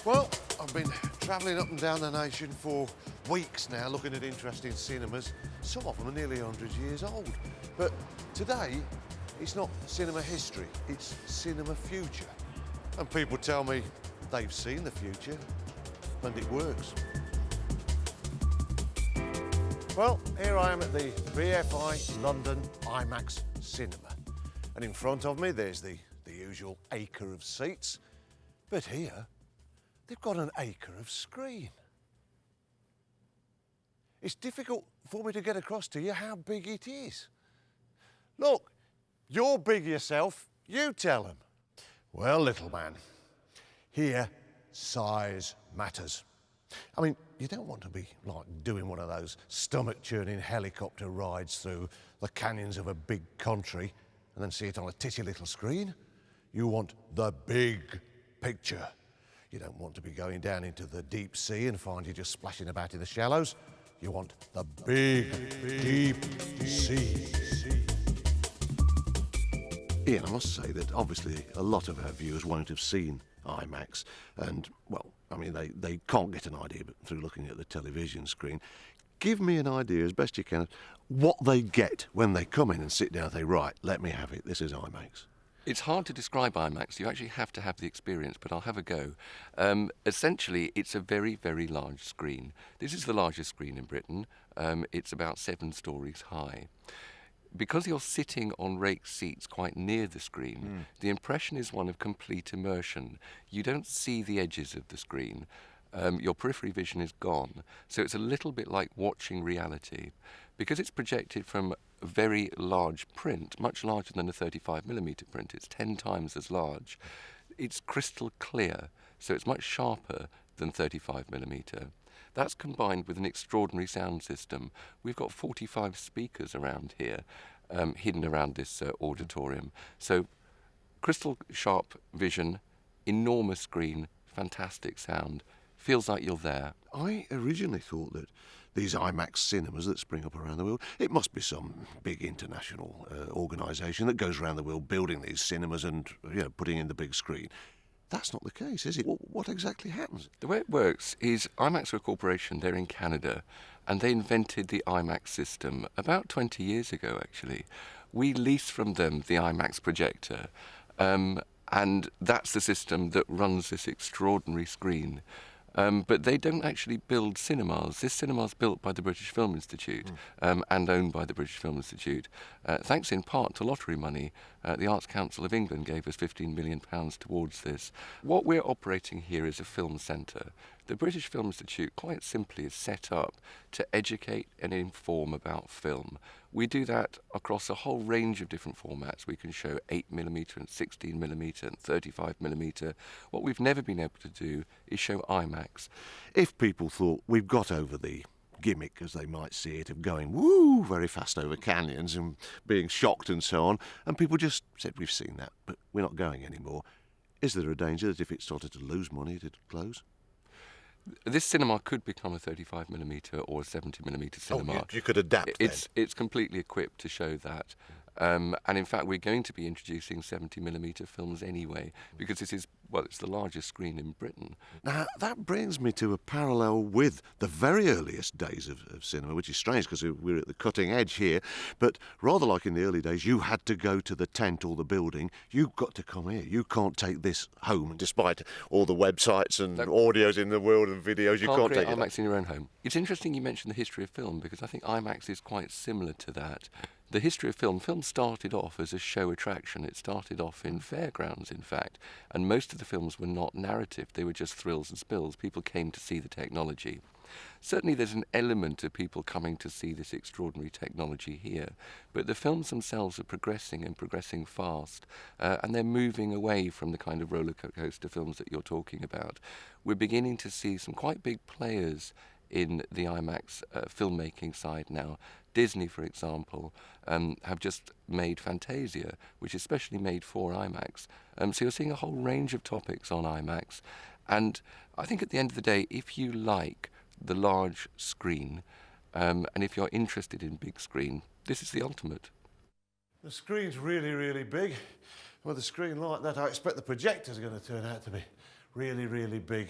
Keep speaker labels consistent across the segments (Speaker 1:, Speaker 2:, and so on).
Speaker 1: Well, I've been travelling up and down the nation for weeks now, looking at interesting cinemas. Some of them are nearly 100 years old. But today, it's not cinema history, it's cinema future. And people tell me they've seen the future, and it works. Well, here I am at the BFI London IMAX Cinema. And in front of me, there's the usual acre of seats. But here, they've got an acre of screen. It's difficult for me to get across to you how big it is. Look, you're big yourself, you tell them. Well, little man, here size matters. I mean, you don't want to be like doing one of those stomach-churning helicopter rides through the canyons of a big country and then see it on a titty little screen. You want the big picture. You don't want to be going down into the deep sea and find you just splashing about in the shallows. You want the big, deep sea. Ian, I must say that obviously a lot of our viewers won't have seen IMAX, and, well, I mean, they can't get an idea but through looking at the television screen. Give me an idea, as best you can, of what they get when they come in and sit down and say, right, let me have it, this is IMAX.
Speaker 2: It's hard to describe IMAX. You actually have to have the experience, but I'll have a go. Essentially, it's a very, very large screen. This is the largest screen in Britain. It's about 7 stories high. Because you're sitting on raked seats quite near the screen, the impression is one of complete immersion. You don't see the edges of the screen. Your periphery vision is gone. So it's a little bit like watching reality. Because it's projected from a very large print, much larger than a 35mm print, it's 10 times as large. It's crystal clear, so it's much sharper than 35mm. That's combined with an extraordinary sound system. We've got 45 speakers around here, hidden around this auditorium. So crystal sharp vision, enormous screen, fantastic sound. Feels like you're there.
Speaker 1: I originally thought that these IMAX cinemas that spring up around the world, it must be some big international organisation that goes around the world building these cinemas and putting in the big screen. That's not the case, is it? What exactly happens?
Speaker 2: The way it works is IMAX are a corporation, they're in Canada, and they invented the IMAX system about 20 years ago, actually. We lease from them the IMAX projector, and that's the system that runs this extraordinary screen. But they don't actually build cinemas. This cinema is built by the British Film Institute and owned by the British Film Institute. Thanks in part to lottery money, the Arts Council of England gave us £15 million towards this. What we're operating here is a film centre. The British Film Institute, quite simply, is set up to educate and inform about film. We do that across a whole range of different formats. We can show 8mm and 16mm and 35mm. What we've never been able to do is show IMAX.
Speaker 1: If people thought we've got over the gimmick, as they might see it, of going woo very fast over canyons and being shocked and so on, and people just said we've seen that, but we're not going anymore, is there a danger that if it started to lose money, it'd close?
Speaker 2: This cinema could become a 35mm or a 70mm cinema.
Speaker 1: Oh, you could adapt then.
Speaker 2: It's completely equipped to show that. And in fact, we're going to be introducing 70mm films anyway, because this is, well, it's the largest screen in Britain.
Speaker 1: Now, that brings me to a parallel with the very earliest days of cinema, which is strange because we're at the cutting edge here. But rather like in the early days, you had to go to the tent or the building. You've got to come here. You can't take this home, despite all the websites and audios in the world and videos. You can't take
Speaker 2: IMAX in your own home. It's interesting you mentioned the history of film, because I think IMAX is quite similar to that. The history of film started off as a show attraction. It started off in fairgrounds, in fact, and most of the films were not narrative. They were just thrills and spills. People came to see the technology. Certainly there's an element of people coming to see this extraordinary technology here, but the films themselves are progressing and progressing fast, and they're moving away from the kind of roller coaster films that you're talking about. We're beginning to see some quite big players in the IMAX filmmaking side now. Disney, for example, have just made Fantasia, which is specially made for IMAX. So you're seeing a whole range of topics on IMAX. And I think at the end of the day, if you like the large screen, and if you're interested in big screen, this is the ultimate.
Speaker 1: The screen's really, really big. With a screen like that, I expect the projector's going to turn out to be really, really big.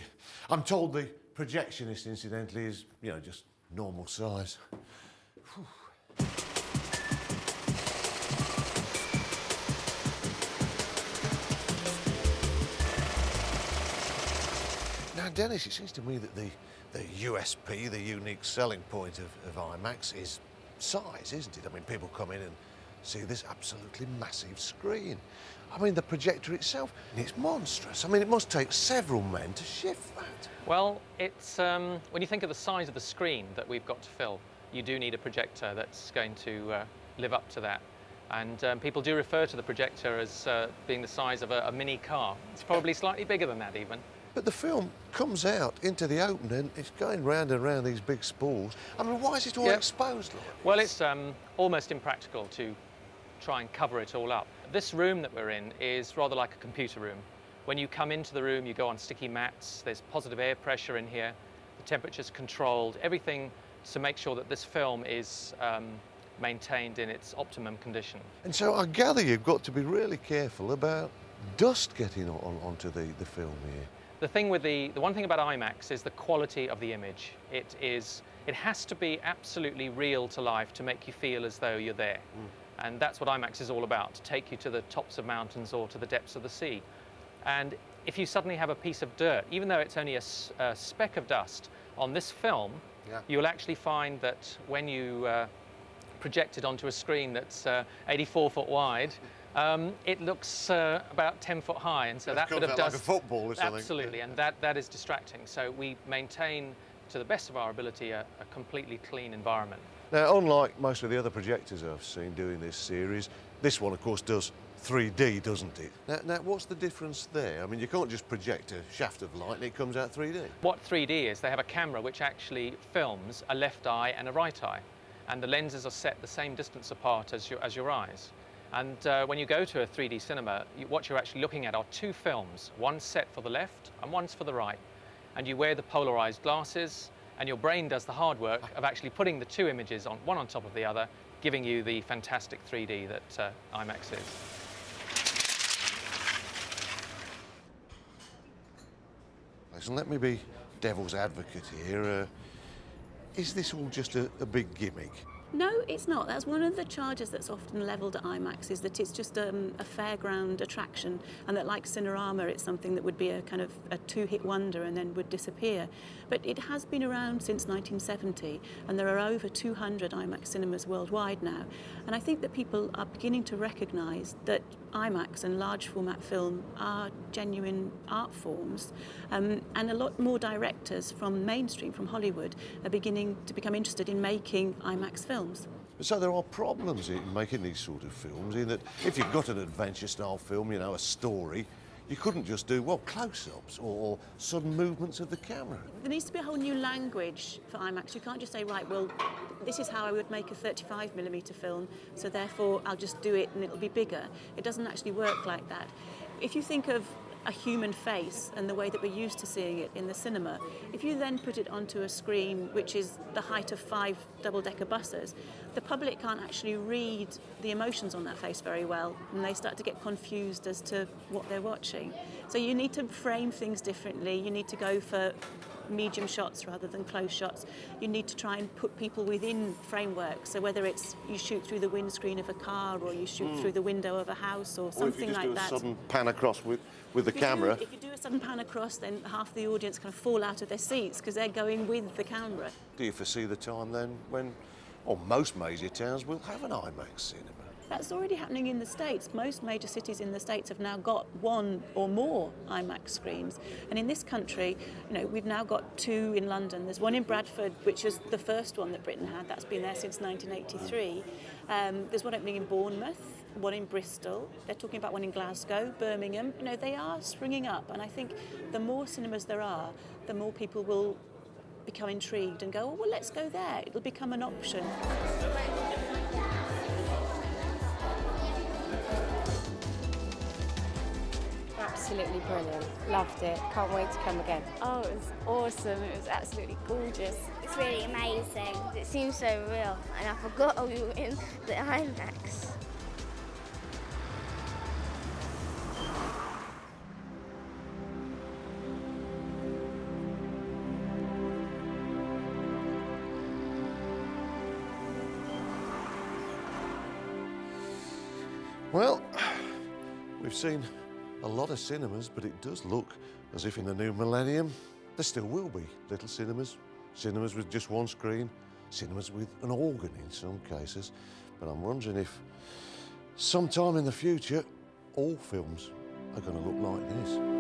Speaker 1: I'm told the projectionist, incidentally, is, you know, just normal size. Whew. Now, Dennis, it seems to me that the USP, the unique selling point of IMAX is size, isn't it? I mean, people come in and see this absolutely massive screen. I mean, the projector itself, it's monstrous. I mean, it must take several men to shift that.
Speaker 3: Well, it's when you think of the size of the screen that we've got to fill, you do need a projector that's going to live up to that. And people do refer to the projector as being the size of a mini car. It's probably slightly bigger than that even.
Speaker 1: But the film comes out into the open and it's going round and round these big spools. I mean, why is it all exposed like this?
Speaker 3: Well, it's almost impractical to try and cover it all up. This room that we're in is rather like a computer room. When you come into the room, you go on sticky mats, there's positive air pressure in here, the temperature's controlled, everything to make sure that this film is maintained in its optimum condition.
Speaker 1: And so I gather you've got to be really careful about dust getting onto the film here.
Speaker 3: The thing with the one thing about IMAX is the quality of the image. It has to be absolutely real to life to make you feel as though you're there. And that's what IMAX is all about, to take you to the tops of mountains or to the depths of the sea. And if you suddenly have a piece of dirt, even though it's only a speck of dust on this film, you'll actually find that when you project it onto a screen that's 84 foot wide, it looks about 10 foot high, and so that bit of dust,
Speaker 1: like a football or something.
Speaker 3: Absolutely, and that is distracting. So we maintain, to the best of our ability, a completely clean environment.
Speaker 1: Now, unlike most of the other projectors I've seen doing this series, this one, of course, does 3D, doesn't it? Now, what's the difference there? I mean, you can't just project a shaft of light and it comes out 3D.
Speaker 3: What 3D is, they have a camera which actually films a left eye and a right eye, and the lenses are set the same distance apart as your eyes. And when you go to a 3D cinema, what you're actually looking at are two films, one set for the left and one's for the right. And you wear the polarized glasses, and your brain does the hard work of actually putting the two images on one on top of the other, giving you the fantastic 3D that IMAX is.
Speaker 1: Listen, let me be devil's advocate here. Is this all just a big gimmick?
Speaker 4: No, it's not. That's one of the charges that's often levelled at IMAX, is that it's just a fairground attraction, and that, like Cinerama, it's something that would be a kind of a two-hit wonder and then would disappear. But it has been around since 1970, and there are over 200 IMAX cinemas worldwide now. And I think that people are beginning to recognise that IMAX and large format film are genuine art forms, and a lot more directors from mainstream, from Hollywood, are beginning to become interested in making IMAX films.
Speaker 1: So there are problems in making these sort of films, in that if you've got an adventure-style film, you know, a story, you couldn't just do, well, close-ups or sudden movements of the camera.
Speaker 4: There needs to be a whole new language for IMAX. You can't just say, right, well, this is how I would make a 35mm film, so therefore I'll just do it and it'll be bigger. It doesn't actually work like that. If you think of a human face and the way that we're used to seeing it in the cinema, if you then put it onto a screen which is the height of 5 double-decker buses, the public can't actually read the emotions on that face very well, and they start to get confused as to what they're watching. So you need to frame things differently. You need to go for medium shots rather than close shots. You need to try and put people within frameworks. So whether it's you shoot through the windscreen of a car, or you shoot through the window of a house, or something like that.
Speaker 1: Or if you just do a sudden pan across with the camera.
Speaker 4: If you do a sudden pan across, then half the audience kind of fall out of their seats because they're going with the camera.
Speaker 1: Do you foresee the time then when, or most major towns will have an IMAX cinema?
Speaker 4: That's already happening in the States. Most major cities in the States have now got one or more IMAX screens. And in this country, you know, we've now got 2 in London. There's one in Bradford, which is the first one that Britain had. That's been there since 1983. There's one opening in Bournemouth, one in Bristol. They're talking about one in Glasgow, Birmingham. You know, they are springing up. And I think the more cinemas there are, the more people will become intrigued and go, oh, well, let's go there. It'll become an option.
Speaker 5: Absolutely brilliant. Loved it. Can't wait to come again.
Speaker 6: Oh, it was awesome. It was absolutely gorgeous.
Speaker 7: It's really amazing. It seems so real, and I forgot we were in the IMAX.
Speaker 1: We've seen a lot of cinemas, but it does look as if in the new millennium there still will be little cinemas, cinemas with just one screen, cinemas with an organ in some cases. But I'm wondering if sometime in the future all films are going to look like this.